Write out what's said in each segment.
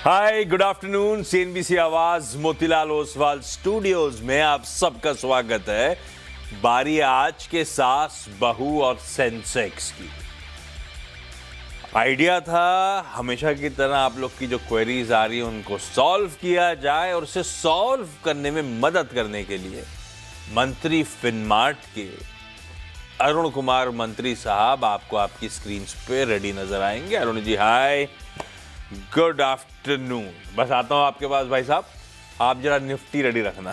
हाय, good afternoon. CNBC आवाज Motilal Oswal studios में आप सबका स्वागत है। बारी आज के सास, बहू और सेंसेक्स की। आइडिया था हमेशा की तरह आप लोग की जो क्वेरीज आ रही है उनको सॉल्व किया जाए, और उसे सॉल्व करने में मदद करने के लिए मंत्री फिनमार्ट के अरुण कुमार मंत्री साहब आपको आपकी स्क्रीन पे रेडी नजर आएंगे। अरुण जी हाय, गुड आफ्टरनून। बस आता हूं आपके पास भाई साहब, आप जरा निफ्टी रेडी रखना।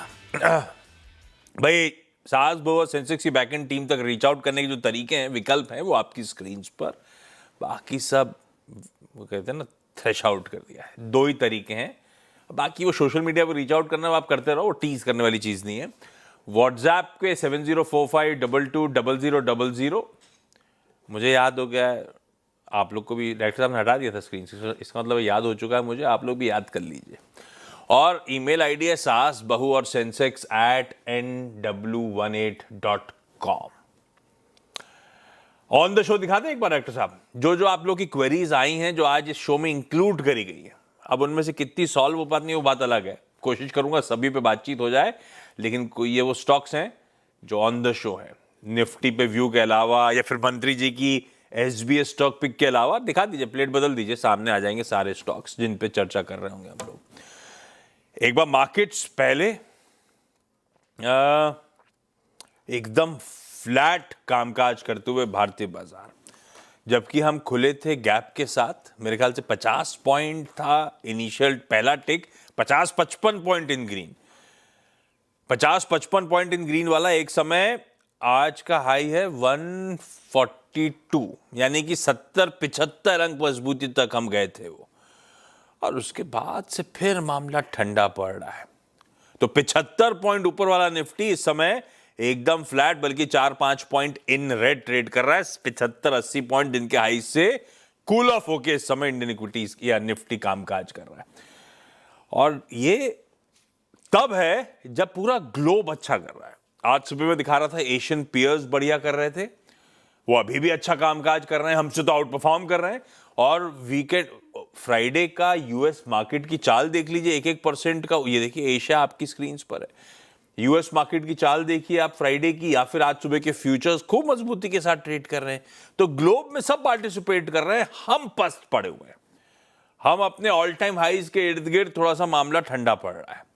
भाई सास बहू और सेंसेक्स की बैकएंड टीम तक रीच आउट करने के जो तरीके हैं, विकल्प हैं, वो आपकी स्क्रीन पर। बाकी सब वो कहते हैं ना, थ्रेश आउट कर दिया है। दो ही तरीके हैं, बाकी वो सोशल मीडिया पर रीच आउट करना आप करते रहो, वो टीज करने वाली चीज नहीं है। व्हाट्सएप के 7045220000, मुझे याद हो गया है, आप लोग को भी डायरेक्टर साहब ने हटा दिया था स्क्रीन से, इसका मतलब याद हो चुका है मुझे, आप लोग भी याद कर लीजिए। और ईमेल आईडी है सास बहू और Sensex @nw18.com। On the show दिखाते हैं एक बार डायरेक्टर साहब, जो आप लोग की क्वेरीज आई हैं, जो आज इस शो में इंक्लूड करी गई है। अब उनमें से कितनी सॉल्व हो पाती है वो बात अलग है, कोशिश करूंगा सभी पे बातचीत हो जाए, लेकिन ये वो स्टॉक्स हैं जो ऑन द शो है। निफ्टी पे व्यू के अलावा या फिर मंत्री जी की एसबीएस स्टॉक पिक के अलावा दिखा दीजिए, प्लेट बदल दीजिए, सामने आ जाएंगे सारे स्टॉक्स जिन पे चर्चा कर रहे होंगे हम लोग। एक बार मार्केट्स पहले एकदम फ्लैट कामकाज करते हुए भारतीय बाजार, जबकि हम खुले थे गैप के साथ, मेरे ख्याल से 50 पॉइंट था इनिशियल पहला टिक, 50-55 point in green, 50-55 point in green वाला एक समय आज का हाई है 142, यानी कि 70-75 अंक मजबूती तक हम गए थे वो, और उसके बाद से फिर मामला ठंडा पड़ रहा है। तो 75 पॉइंट ऊपर वाला निफ्टी इस समय एकदम फ्लैट, बल्कि 4-5 पॉइंट इन रेड ट्रेड कर रहा है। 75-80 पॉइंट दिन के हाई से कूल ऑफ होके इस समय इंडियन इक्विटीज या निफ्टी कामकाज कर रहा है। और ये तब है जब पूरा ग्लोब अच्छा कर रहा है। आज सुबह में दिखा रहा था एशियन पीयर्स बढ़िया कर रहे थे, वो अभी भी अच्छा कामकाज कर रहे हैं, हमसे तो आउट परफॉर्म कर रहे हैं। और वीकेंड फ्राइडे का यूएस मार्केट की चाल देख लीजिए, 1-1% का, ये देखिए एशिया आपकी स्क्रीन पर है। यूएस मार्केट की चाल देखिए आप फ्राइडे की, या फिर आज सुबह के फ्यूचर्स खूब मजबूती के साथ ट्रेड कर रहे हैं। तो ग्लोब में सब पार्टिसिपेट कर रहे हैं, हम पस्त पड़े हुए हैं। हम अपने ऑल टाइम हाइज के इर्द गिर्द, थोड़ा सा मामला ठंडा पड़ रहा है।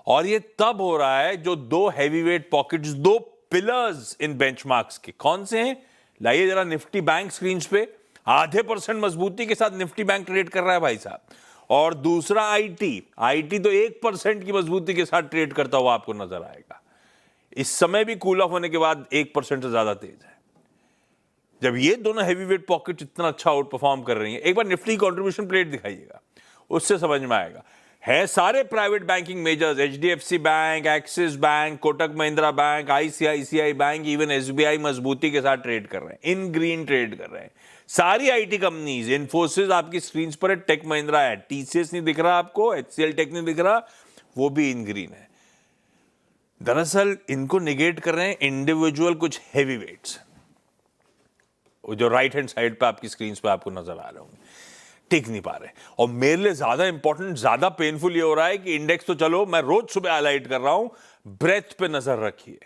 और ये तब हो रहा है जो दो हैवीवेट पॉकेट्स, दो पिलर्स इन बेंचमार्क्स के कौन से हैं, लाइए जरा निफ्टी बैंक स्क्रीन पे। 0.5% मजबूती के साथ निफ्टी बैंक ट्रेड कर रहा है भाई साहब। और दूसरा आईटी तो 1% की मजबूती के साथ ट्रेड करता हुआ आपको नजर आएगा। इस समय भी कूल ऑफ होने के बाद 1% से ज्यादा तेज है। जब ये दोनों हैवीवेट पॉकेट इतना अच्छा आउट परफॉर्म कर रही हैं, एक बार निफ्टी कंट्रीब्यूशन प्लेट दिखाइएगा, उससे समझ में आएगा। है सारे private banking measures, HDFC bank, axis bank, Kotak Mahindra bank, ICICI bank, even SBI मजबूती के साथ ट्रेड कर रहे हैं, इन ग्रीन ट्रेड कर रहे हैं। सारी आईटी कंपनीज, इन्फोसिस आपकी स्क्रीन पर है, टेक महिंद्रा है, टीसीएस नहीं दिख रहा आपको, एचसीएल टेक नहीं दिख रहा, वो भी इन ग्रीन है। दरअसल इनको निगेट कर रहे हैं इंडिविजुअल कुछ हैवी वेट्स, जो राइट हैंड साइड पे आपकी स्क्रीन पे आपको नजर आ रहे होंगे, टिक नहीं पा रहे। और मेरे लिए ज्यादा इंपॉर्टेंट, ज्यादा पेनफुल ये हो रहा है कि इंडेक्स तो चलो मैं रोज सुबह हाईलाइट कर रहा हूं, ब्रेथ पे नजर रखिए।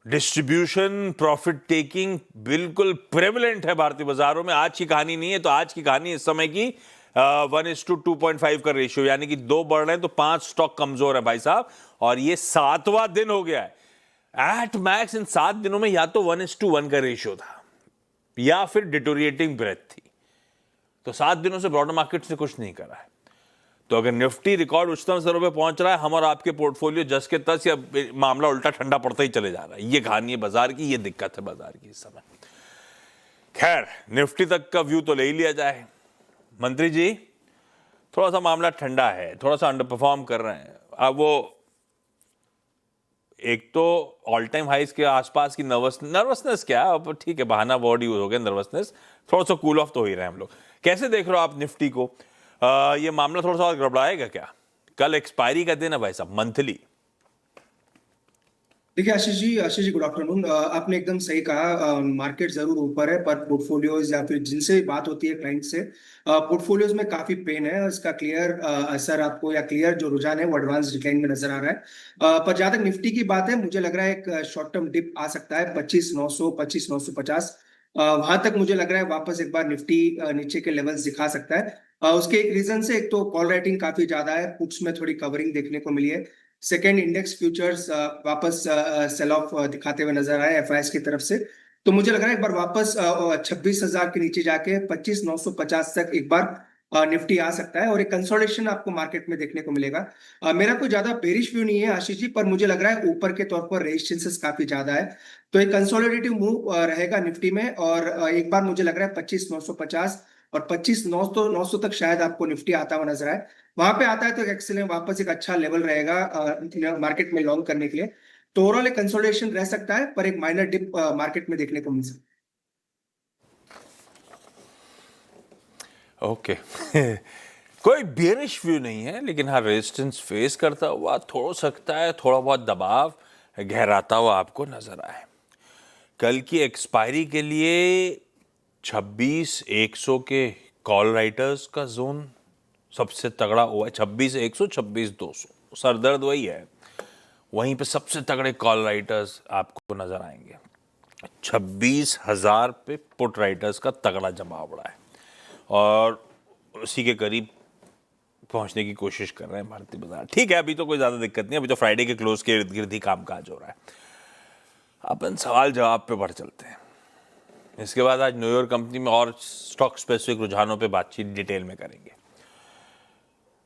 डिस्ट्रीब्यूशन, प्रॉफिट टेकिंग बिल्कुल प्रेवलेंट है भारतीय बाजारों में। आज की कहानी नहीं है, तो आज की कहानी इस समय की 1:2.5 का रेशियो, यानी कि 2 बढ़ रहे हैं तो 5 स्टॉक कमजोर है भाई साहब। और ये 7वां दिन हो गया है। एट मैक्स इन 7 दिनों में या तो 1:1 का रेशियो था, या फिर डिटोरिएटिंग ब्रेथ थी। तो 7 दिनों से ब्रॉडर मार्केट से कुछ नहीं करा है। तो अगर निफ्टी रिकॉर्ड उच्चतम स्तरों पे पहुंच रहा है, हम और आपके पोर्टफोलियो जस के तस, या मामला उल्टा ठंडा पड़ता ही चले जा रहा है। ये कहानी है बाजार की, ये दिक्कत है बाजार की इस समय। खैर, निफ्टी तक का व्यू तो ले ही लिया जाए। मंत्री जी, थोड़ा सा मामला ठंडा है, थोड़ा सा अंडर परफॉर्म कर रहे हैं। अब वो एक तो ऑल टाइम हाइज के आसपास की नर्वसनेस क्या, अब ठीक है, बहाना वर्ड यूज हो गया, नर्वसनेस, थोड़ा सा कूल ऑफ तो हो ही रहे हैं हम लोग। कैसे देख रहे हो आप निफ्टी को? ये मामला थोड़ा सा और गड़बड़ाएगा क्या? कल एक्सपायरी का दिन है भाई साहब, मंथली देखिए आशीष जी गुड आफ्टरनून। आपने एकदम सही कहा, मार्केट जरूर ऊपर है पर पोर्टफोलियोज या फिर जिनसे बात होती है क्लाइंट से, पोर्टफोलियोज में काफी पेन है। इसका क्लियर असर आपको या क्लियर जो रुझान है वो एडवांस डिक्लाइन में नजर आ रहा है। पर जहां तक निफ्टी की बात है, मुझे लग रहा है एक शॉर्ट टर्म डिप आ सकता है 25,900 25,950। वहां तक मुझे लग रहा है वापस एक बार निफ्टी नीचे के लेवल्स दिखा सकता है। उसके एक रीजन से, एक तो कॉल राइटिंग काफी ज्यादा है, पुट्स में थोड़ी कवरिंग देखने को मिली है। सेकेंड, इंडेक्स फ्यूचर्स वापस सेल ऑफ दिखाते हुए नजर आए एफआईएस की तरफ से। तो मुझे लग रहा है एक बार वापस 26,000 के नीचे जाके 25,950 तक एक बार निफ्टी आ सकता है और एक कंसोलिडेशन आपको मार्केट में देखने को मिलेगा। मेरा कोई ज्यादा बेरिश व्यू नहीं है आशीष जी, पर मुझे लग रहा है ऊपर के तौर पर रेजिस्टेंसेस काफी ज्यादा है। तो एक कंसोलिडेटिव मूव रहेगा निफ्टी में, और एक बार मुझे लग रहा है 25,950 और 25,900 तक शायद आपको निफ्टी आता हुआ नजर आए। वहां पे आता है तो एक्सीलेंट वापस एक अच्छा लेवल रहेगा मार्केट में लॉन्ग करने के लिए। तो ओवरऑल एक कंसोलिडेशन रह सकता है, पर एक माइनर डिप मार्केट में देखने को मिल सकता है। ओके कोई बेरिश व्यू नहीं है, लेकिन हाँ रेजिस्टेंस फेस करता हुआ थोड़ा सकता है, थोड़ा बहुत दबाव गहराता हुआ आपको नजर आए। कल की एक्सपायरी के लिए 26,100 के कॉल राइटर्स का जोन सबसे तगड़ा हुआ है। 26,100 26,200 सरदर्द वही है, वहीं पे सबसे तगड़े कॉल राइटर्स आपको नजर आएंगे। 26,000 पे पुट राइटर्स का तगड़ा जमा उड़ा है और उसी के करीब पहुंचने की कोशिश कर रहे हैं भारतीय बाजार। ठीक है, अभी तो कोई ज्यादा दिक्कत नहीं, अभी तो फ्राइडे के क्लोज के इर्द गिर्द ही कामकाज हो रहा है। अपन सवाल जवाब पे बढ़ चलते हैं। इसके बाद आज न्यूयॉर्क कंपनी में और स्टॉक स्पेसिफिक रुझानों पे बातचीत डिटेल में करेंगे।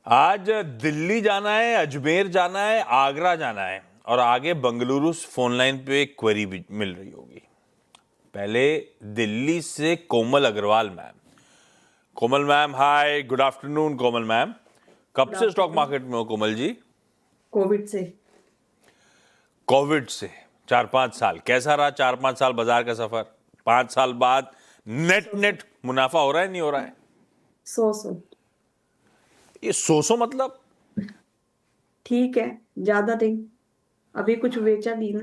आज दिल्ली जाना है, अजमेर जाना है, आगरा जाना है और आगे बंगलुरु फोन लाइन पे एक क्वेरी भी मिल रही होगी। पहले दिल्ली से कोमल अग्रवाल मैम। कोमल मैम हाय, गुड आफ्टरनून कोमल मैम। कब से स्टॉक मार्केट में हो कोमल जी? कोविड से। कोविड से 4-5 साल। कैसा रहा 4-5 साल बाजार का सफर? 5 साल बाद नेट मुनाफा हो रहा है, नहीं हो रहा है? 100 ये 100 मतलब ठीक है, ज्यादा नहीं। अभी कुछ बेचा नहीं ना।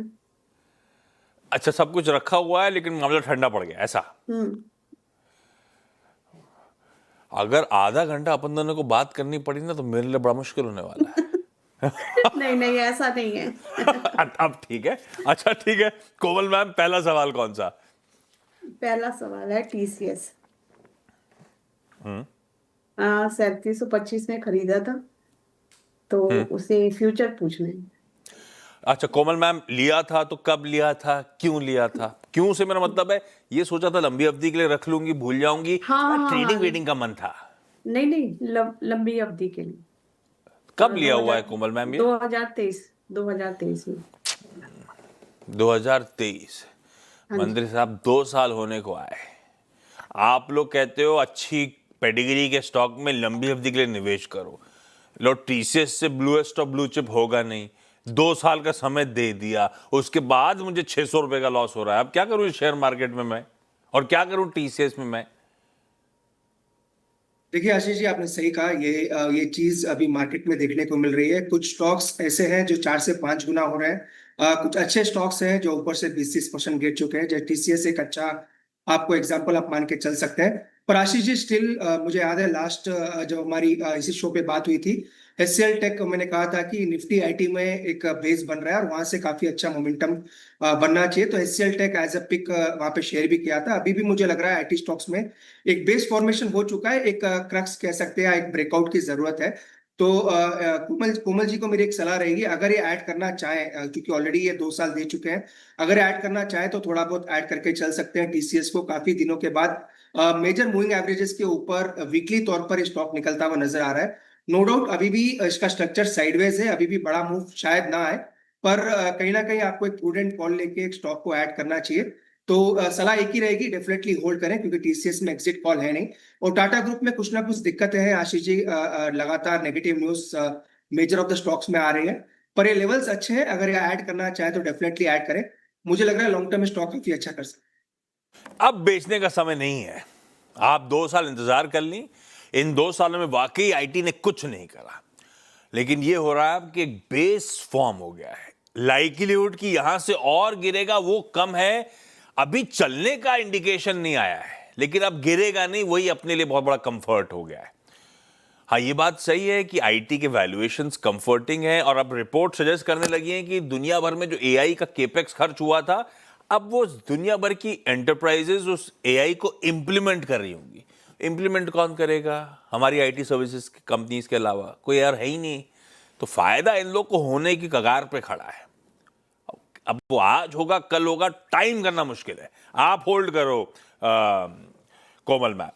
अच्छा, सब कुछ रखा हुआ है लेकिन मामला ठंडा पड़ गया, ऐसा? अगर आधा घंटा अपन दोनों को बात करनी पड़ी ना तो मेरे लिए बड़ा मुश्किल होने वाला है। नहीं नहीं, ऐसा नहीं है। अब ठीक है। अच्छा ठीक है कोमल मैम, पहला सवाल कौन सा? पहला सवाल है टीसीएस। 3725 में खरीदा था, तो उसे फ्यूचर पूछना है। अच्छा कोमल मैम, लिया था तो कब लिया था, क्यों लिया था? क्यों से मेरा मतलब है ये सोचा था लंबी अवधि के लिए रख लूंगी, भूल जाऊंगी, ट्रेडिंग वेडिंग का मन था? नहीं नहीं, लंबी अवधि के लिए। कब लिया हुआ है कोमल मैम ये? 2023 में। 2023। मंत्री साहब 2 साल होने को आए। आप लोग कहते हो अच्छी पेडिग्री के स्टॉक में लंबी अवधि के लिए निवेश करो। लो, टीसीएस से ब्लूएस्ट ऑफ ब्लू चिप होगा नहीं। 2 साल का समय दे दिया, उसके बाद मुझे 600 रुपए का लॉस हो रहा है। अब क्या करूं इस शेयर मार्केट में मैं, और क्या करूं टीसीएस में मैं? देखिए आशीष जी, आपने सही कहा। ये चीज अभी मार्केट में देखने को मिल रही है। कुछ स्टॉक्स ऐसे हैं जो 4 से 5 गुना हो रहे हैं। कुछ अच्छे स्टॉक्स हैं जो ऊपर से 20-30% गिर चुके हैं। जैसे टीसीएस एक अच्छा आपको एग्जांपल आप मान के चल सकते हैं। पर आशीष जी स्टिल मुझे याद है लास्ट जब हमारी इसी शो पे बात हुई थी, एचसीएल टेक मैंने कहा था कि निफ्टी आईटी में एक बेस बन रहा है और वहां से काफी अच्छा मोमेंटम बनना चाहिए। तो HCL Tech as a pick वहां पे शेयर भी किया था। अभी भी मुझे लग रहा है आईटी स्टॉक्स में एक बेस फॉर्मेशन हो चुका है, एक क्रक्स कह सकते हैं, एक ब्रेकआउट की जरूरत है। तो कोमल जी को मेरी एक सलाह रहेगी, अगर ये ऐड करना चाहें, क्योंकि ऑलरेडी ये 2 साल दे चुके हैं, अगर ऐड करना चाहें तो थोड़ा बहुत ऐड करके चल सकते हैं टीसीएस को। काफी दिनों के बाद मेजर मूविंग एवरेजेस के ऊपर वीकली तौर पर स्टॉक निकलता हुआ नजर आ रहा है। नो डाउट अभी भी इसका स्ट्रक्चर साइडवेज है, अभी भी बड़ा मूव शायद ना आए, पर कहीं ना कहीं आपको एक प्रूडेंट कॉल लेके एक स्टॉक को ऐड करना चाहिए। तो सलाह एक ही रहेगी, डेफिनेटली होल्ड करें, क्योंकि टीसीएस में एग्जिट कॉल है नहीं। और टाटा ग्रुप में कुछ ना कुछ दिक्कतें हैं आशीष जी, लगातार negative news measure of the stocks में आ रही है। पर ये लेवल्स अच्छे हैं, अगर ये ऐड करना चाहे तो डेफिनेटली ऐड करें। मुझे लग रहा है लॉन्ग टर्म स्टॉक काफी अच्छा कर सकते हैं। अब बेचने का समय नहीं है। आप 2 साल इंतजार कर ली। इन 2 सालों में वाकई आईटी ने कुछ नहीं करा, लेकिन ये हो रहा है कि एक बेस फॉर्म हो गया है, लाइक्लीहुड कि यहां से और गिरेगा वो कम है। अभी चलने का इंडिकेशन नहीं आया है, लेकिन अब गिरेगा नहीं, वही अपने लिए बहुत बड़ा कंफर्ट हो गया है। हाँ, ये बात सही है कि आईटी के वैल्यूएशंस कंफर्टिंग है, और अब रिपोर्ट सजेस्ट करने लगी हैं कि दुनिया भर में जो एआई का केपेक्स खर्च हुआ था, अब वो दुनिया भर की एंटरप्राइजेस उस एआई को इंप्लीमेंट कर रही होंगी। इंप्लीमेंट कौन करेगा? हमारी आईटी सर्विसेज की कंपनीज के अलावा कोई यार है ही नहीं। तो फायदा इन लोग को होने की कगार पे खड़ा है। अब वो आज होगा कल होगा, टाइम करना मुश्किल है। आप होल्ड करो कोमल मैम,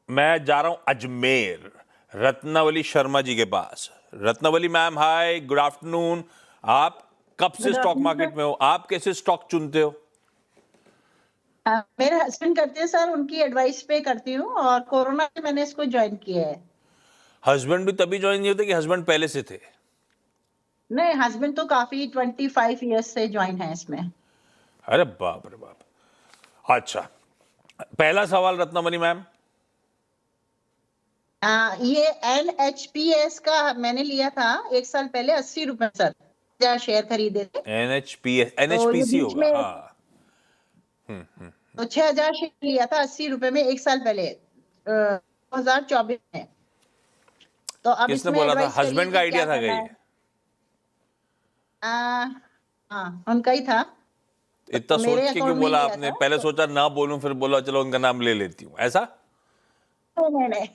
मैं जा रहा हूं अजमेर रत्नावली शर्मा जी के पास। रत्नावली मैम, हाय, गुड आफ्टरनून। आप कब से स्टॉक मार्केट में हो? आप कैसे स्टॉक चुनते हो? मेरे हस्बैंड करते हैं सर, उनकी एडवाइस पे करती हूँ, और कोरोना में मैंने इसको ज्वाइन किया है। हस्बैंड भी तभी ज्वाइन नहीं होते कि हस्बैंड पहले से थे? नहीं, हस्बैंड तो काफी 25 इयर्स से ज्वाइन है इसमें। अरे बाप रे बाप। अच्छा, पहला सवाल रत्नावली मैम। ये NHPS का मैंने लिया था 1 साल पहले 80 रुपए सर, 1000 शेयर खरीदे थे। एनएचपीएस, तो ये एनएचपीसी बीच होगा, में हाँ। तो 6000 शेयर लिया था 80 रुपए में 1 साल पहले, 2024 में। तो अब किसने इसमें बोला था? एडवाइस करिए हस्बैंड का कि आइडिया क्या था क्या करना ये? है। हाँ, उनका ही था। इतना तो मेरे सोच के क्यों अकाउंट में बोला लिया आपने? था पहले तो, सोचा ना बोलूं, फिर बोला चलो उनका नाम ले लेती हूँ, ऐसा? नहीं नहीं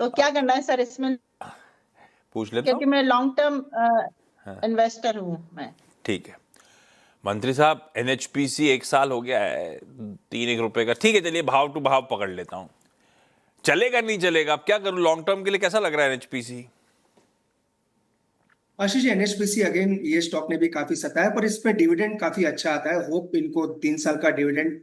तो क्या करना है सर इसमें, पूछ लेता क्योंकि हूँ। मैं लॉन्ग टर्म इन्वेस्टर हूँ मैं। ठीक है मंत्री साहब, एनएचपीसी 1 साल हो गया है, 3-1 रुपए का। ठीक है, चलिए भाव टू भाव पकड़ लेता हूँ। चलेगा नहीं चलेगा, अब क्या करूं? लॉन्ग टर्म के लिए कैसा लग रहा है NHPC? Ashish ji, NHPC again ये स्टॉक ने भी काफी सताया, पर इसमें डिविडेंड काफी अच्छा आता है। होप इनको 3 साल का डिविडेंड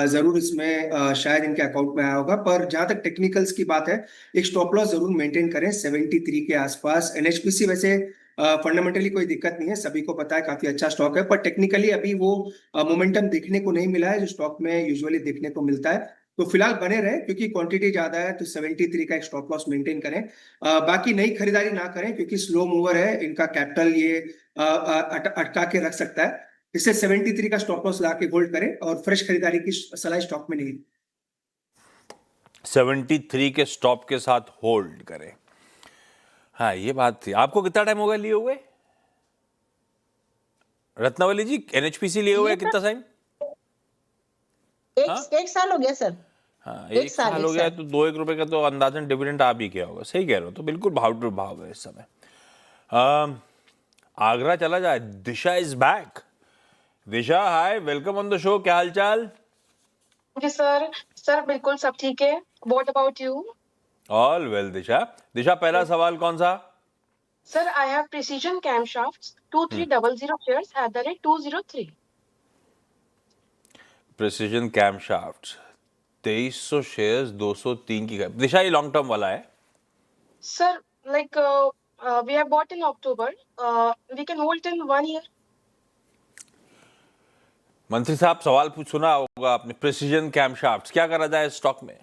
जरूर इसमें शायद इनके अकाउंट में आया होगा। पर जहां तक टेक्निकल्स की बात है, एक स्टॉप लॉस जरूर मेंटेन करें 73 के आसपास। एनएचपीसी वैसे फंडामेंटली कोई दिक्कत नहीं है, सभी को पता है काफी अच्छा स्टॉक है, पर टेक्निकली अभी वो मोमेंटम देखने को नहीं मिला है जो स्टॉक में यूजुअली देखने को मिलता है। तो फिलहाल बने रहे, क्योंकि क्वांटिटी ज्यादा है, तो 73 का एक स्टॉप लॉस मेंटेन करें। बाकी नई खरीदारी ना करें, क्योंकि स्लो मूवर है, इनका कैपिटल ये अटका के रख सकता है। इससे 73 का स्टॉप लॉस ला के होल्ड करें, और फ्रेश खरीदारी की सलाह स्टॉक में नहीं। 73 के स्टॉप के साथ होल्ड करें। हाँ, ये बात थी। आपको कितना टाइम हो गया लिए हुए रत्नावली जी? एनएचपीसी लिए हुए ये कितना टाइम? एक साल हो गया सर। हाँ, एक एक साल, साल एक हो गया है, साल। तो 2-1 रुपए का तो अंदाजन डिविडेंड आ भी गया होगा। सही कह रहे हो, तो बिल्कुल भाव टू भाव है इस समय। आगरा चला जाए, Disha is back. Disha, hi, welcome on the show. क्या हाल चाल? जी सर। सर बिल्कुल सब ठीक है। What about you? All well Disha. Disha, पहला सवाल कौन सा? Sir I have Precision Camshafts 2300 shares at the rate 203। Precision Camshafts 2300 शेयर्स 203 की। दिशा, ये लॉन्ग टर्म वाला है? Sir like we have bought in October, we can hold in 1 year। मंत्री साहब, सवाल सुना होगा आपने। प्रिसीजन कैमशाफ्ट्स, क्या करा जाए स्टॉक में?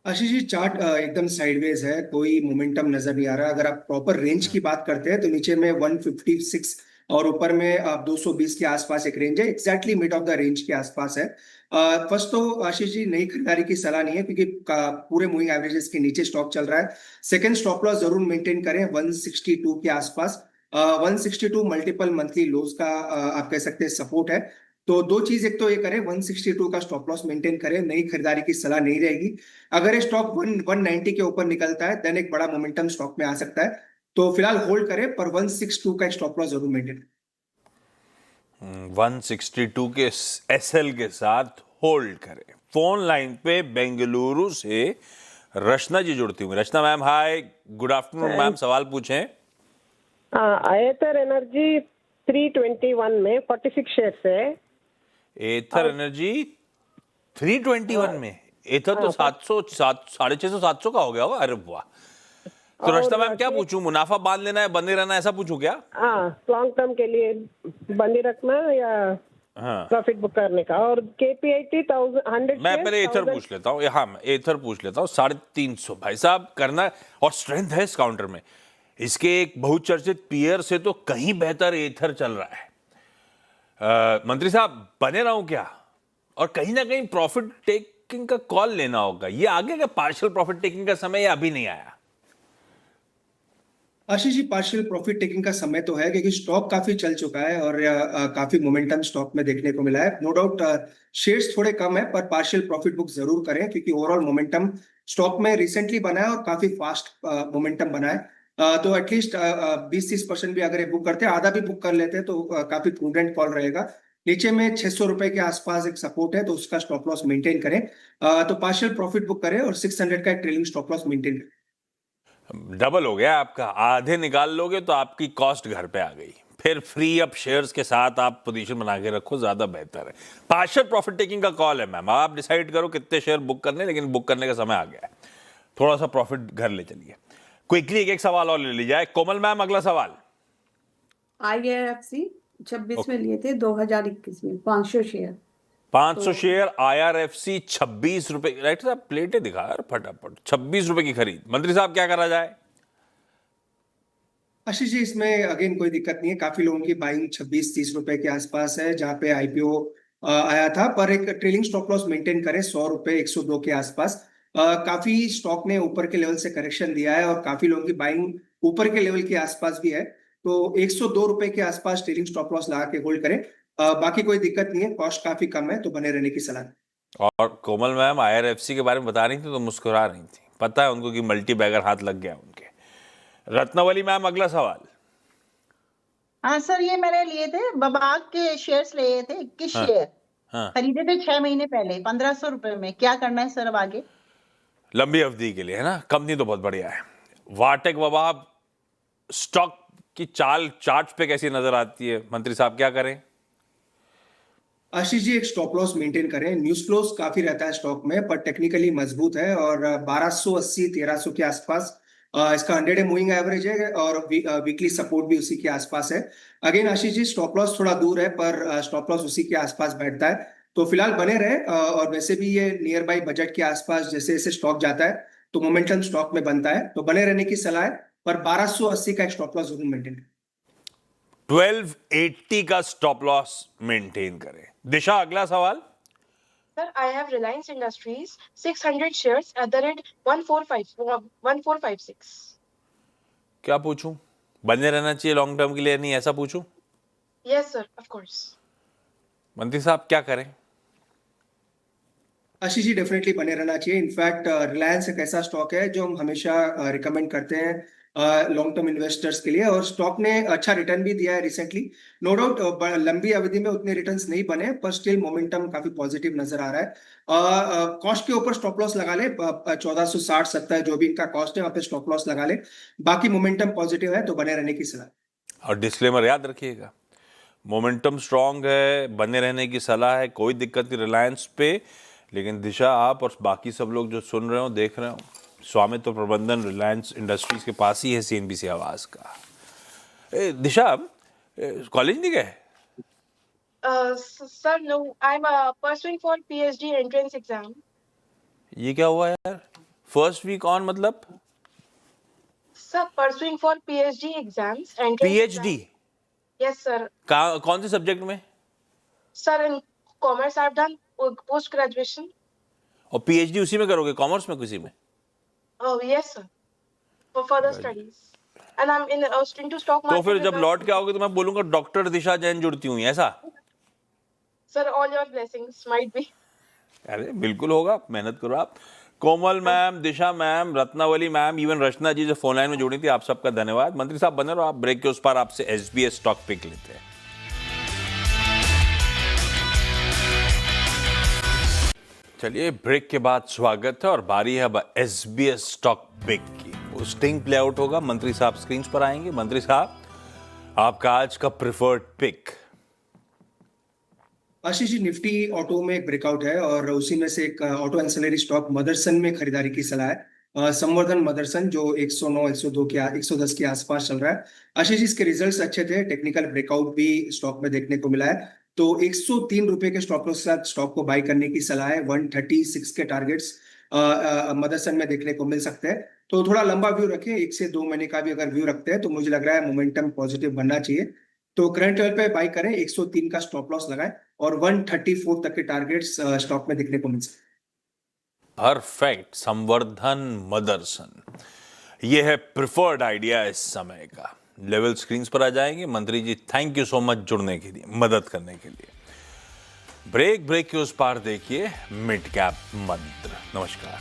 आशीष जी, चार्ट एकदम साइडवेज है, कोई मोमेंटम नजर नहीं आ रहा। अगर आप प्रॉपर रेंज की बात करते हैं, तो नीचे में 156 और ऊपर में आप 220 के आसपास एक रेंज है, exactly mid of the range के आसपास है। फर्स्ट तो आशीष जी, नई खरीदारी की सलाह नहीं है, क्योंकि पूरे मूविंग एवरेजेस के नीचे स्टॉक चल रहा है। सेकंड, स्टॉप लॉस जरूर मेंटेन करें 162 के आसपास। 162 मल्टीपल मंथली लोज का आप कह सकते हैं सपोर्ट है। तो दो चीज, एक तो ये करें 162 का स्टॉप लॉस मेंटेन करें, नई खरीदारी की सलाह नहीं रहेगी। अगर ये स्टॉक 190 के ऊपर निकलता है, देन एक बड़ा मोमेंटम स्टॉक में आ सकता है। तो फिलहाल होल्ड करें, पर 162 का स्टॉप लॉस जरूर मेंटेन करें। 162 के एसएल के साथ होल्ड करें। फोन लाइन पे बेंगलुरु से रचना जी जुड़ती हुई। रचना मैम, हाय, गुड आफ्टरनून मैम, सवाल पूछें। एथर एनर्जी 321 में 46 शेयर्स है। एथर एनर्जी 321 में? एथर तो 700, 650, 700 का हो गया होगा। अरे वाह। तो रचना मैम, क्या पूछूं? मुनाफा बांध लेना है, बंदे रहना है, ऐसा पूछूं क्या? लॉन्ग टर्म के लिए बंदी रखना या प्रॉफिट बुक करने का। और KPIT 100। मैं पहले एथर पूछ लेता हूँ। हाँ, मैं एथर पूछ लेता हूँ। 350 भाई साहब करना है, और स्ट्रेंथ है इस काउंटर में। इसके एक बहुचर्चित पीयर से तो कहीं बेहतर एथर चल रहा है। मंत्री साहब बने रहूं क्या? और कहीं ना कहीं प्रॉफिट टेकिंग का कॉल लेना होगा। ये आगे का पार्शियल प्रॉफिट टेकिंग का समय या अभी नहीं आया? Ashish ji, partial profit taking का समय तो है क्योंकि स्टॉक काफी चल चुका है और काफी मोमेंटम स्टॉक में देखने को मिला है। नो डाउट शेयर्स थोड़े कम है, पर पार्शियल प्रॉफिट बुक जरूर करें क्योंकि ओवरऑल मोमेंटम स्टॉक में रिसेंटली बना है और काफी फास्ट मोमेंटम बना है। तो एटलीस्ट 20-30% भी अगर ये बुक करते हैं, आधा भी बुक कर लेते हैं तो काफी प्रूडेंट कॉल रहेगा। नीचे में 600 रुपए के आसपास एक सपोर्ट है, तो उसका स्टॉप लॉस मेंटेन करें। तो पार्शियल प्रॉफिट बुक करें और 600 का एक ट्रेलिंग स्टॉप लॉस मेंटेन करें। डबल हो गया आपका। आधे निकाल लोगे तो आपकी कॉस्ट घर पे आ गई। फिर फ्री अप शेयर्स के साथ आप पोजीशन बना के रखो, ज्यादा बेहतर है। पार्शियल प्रॉफिट टेकिंग का कॉल है मैम, आप डिसाइड करो कितने शेयर बुक करने, लेकिन बुक करने का समय आ गया है। थोड़ा सा प्रॉफिट घर ले चलिए। क्विकली एक सवाल और ले लीजिए। कोमल मैम, अगला सवाल। IRFC 26 में लिए थे, 2021 में 500 शेयर। 500 शेयर IRFC 26 रुपए। राइट साहब, प्लेटें दिखा यार फटाफट। 26 रुपए की खरीद। मंत्री साहब क्या करा जाए? आशीष जी, इसमें अगेन कोई दिक्कत नहीं है। काफी लोगों की बाइंग 26-30 रुपए के आसपास है, जहां पे IPO आया था, पर एक ट्रेलिंग स्टॉप लॉस मेंटेन करें 100 रुपए 102 के आसपास। काफी स्टॉक ने ऊपर के लेवल से करेक्शन दिया है और काफी लोगों की बाइंग ऊपर के लेवल के आसपास भी है, तो 102 रुपए के आसपास ट्रेलिंग स्टॉप लॉस लगा के होल्ड करें। बाकी कोई दिक्कत नहीं है, कॉस्ट काफी कम है, तो बने रहने की सलाह। और कोमल मैम IRFC के बारे में बता रही थी तो मुस्कुरा रही थी। पता है उनको कि मल्टी बैगर हाथ लग गया उनके। रत्नावली मैम, अगला सवाल। हाँ सर, ये मैंने लिए थे, बबाक के शेयर्स लिए थे, 21 शेयर खरीदे थे 6 महीने पहले 1500 रुपए में। क्या करना है सर अब आगे? लंबी अवधि के लिए है ना। कंपनी तो बहुत बढ़िया है। वाटेक वबाब स्टॉक की चाल चार्ट पे कैसी नजर आती है? मंत्री साहब क्या करें? आशीष जी, एक स्टॉप लॉस मेंटेन करें। न्यूज फ्लोस काफी रहता है स्टॉक में, पर टेक्निकली मजबूत है और 1280-1300 के आसपास इसका 100 डे मूविंग एवरेज है और वीकली सपोर्ट भी उसी के आसपास है। Again Ashish ji, stop loss थोड़ा दूर है, पर स्टॉप लॉस उसी के आसपास बैठता है, तो फिलहाल बने रहे। और वैसे भी ये नियर बाई बजट के आसपास जैसे जैसे स्टॉक जाता है तो मोमेंटम स्टॉक में बनता है, तो बने रहने की सलाह है, पर 1280 का एक स्टॉप लॉस जरूर मेंटेन करें। 1280 का स्टॉप लॉस मेंटेन करें। दिशा, अगला सवाल। Sir, I have Reliance Industries 600 shares at the rate 1456. क्या पूछूं? बने रहना चाहिए लॉन्ग टर्म के लिए, नहीं ऐसा पूछूं? Yes, sir, of course. मंत्री साहब क्या करें? आशीष जी, डेफिनेटली बने रहना चाहिए। इनफैक्ट रिलायंस एक ऐसा स्टॉक है जो हम हमेशा रिकमेंड करते हैं लॉन्ग टर्म इन्वेस्टर्स के लिए, और स्टॉक ने अच्छा रिटर्न भी दिया है रिसेंटली। नो डाउट लंबी अवधि में उतने रिटर्न्स नहीं बने, पर स्टिल मोमेंटम काफी पॉजिटिव नजर आ रहा है। कॉस्ट के ऊपर स्टॉप लॉस लगा ले, 1460-70 जो भी इनका कॉस्ट है वहां पे स्टॉप लॉस लगा ले। बाकी मोमेंटम पॉजिटिव है, तो बने रहने की सलाह। और डिस्क्लेमर याद रखिएगा, मोमेंटम स्ट्रांग है, बने रहने की सलाह है, कोई दिक्कत नहीं रिलायंस पे। लेकिन दिशा, आप और बाकी सब लोग जो सुन रहे हो, देख रहे हो, स्वामित्व प्रबंधन रिलायंस इंडस्ट्रीज के पास ही है CNBC आवाज का। दिशा, कॉलेज नहीं गए? Sir, no, I'm pursuing for PhD entrance exam. ये क्या हुआ यार? फर्स्ट वीक ऑन मतलब? Sir, pursuing for PhD exams. Entrance PhD? exam. Yes, sir. कौन से सब्जेक्ट में? Sir, in commerce I've done post graduation. और PhD उसी में करोगे, कॉमर्स में किसी में? Oh, yes, sir. For further studies. And I'm into stock तो market. फिर जब with लौट के आओगे तो मैं बोलूंगा डॉक्टर दिशा जैन जुड़ती हुई, ऐसा? Sir, all your blessings might be. अरे बिल्कुल होगा, मेहनत करो आप। कोमल मैम, दिशा मैम, रत्नावली मैम, इवन रचना जी जो फोन लाइन में जुड़ी थी, आप सबका धन्यवाद। मंत्री साहब बने रहो, आप ब्रेक के उस पार आपसे SBS स्टॉक पिक लेते हैं। चलिए, ब्रेक के बाद स्वागत है और बारी है अब SBS स्टॉक पिक की। वो स्टिंग प्ले आउट होगा, मंत्री साहब स्क्रीन पर आएंगे। मंत्री साहब, आपका आज का preferred pick. Ashish ji, Nifty auto में एक ब्रेकआउट है और उसी में से एक ऑटो एंसिलरी स्टॉक मदरसन में खरीदारी की सलाह है। संवर्धन मदरसन जो 109-102 के 110 के आसपास चल रहा है। आशीष जी, इसके रिजल्ट्स अच्छे थे, टेक्निकल ब्रेकआउट भी स्टॉक में देखने को मिला है, तो 103 रुपए के स्टॉप लॉस के साथ स्टॉक को बाय करने की सलाह है। 136 के टारगेट्स मदरसन में देखने को मिल सकते हैं। तो थोड़ा लंबा व्यू रखें, 1 से 2 महीने का भी अगर व्यू रखते हैं तो मुझे लग रहा है मोमेंटम पॉजिटिव बनना चाहिए। तो करंट लेवल पे बाई करें, 103 का स्टॉप लॉस लगाएं और 134 तक के टारगेट्स स्टॉक में दिखने को मिल सकते हैं। परफेक्ट। संवर्धन मदरसन, ये है प्रिफर्ड आइडिया इस समय का। लेवल स्क्रीन पर आ जाएंगे। मंत्री जी थैंक यू सो मच जुड़ने के लिए, मदद करने के लिए। ब्रेक के उस पार देखिए मिड कैप मंत्र। नमस्कार।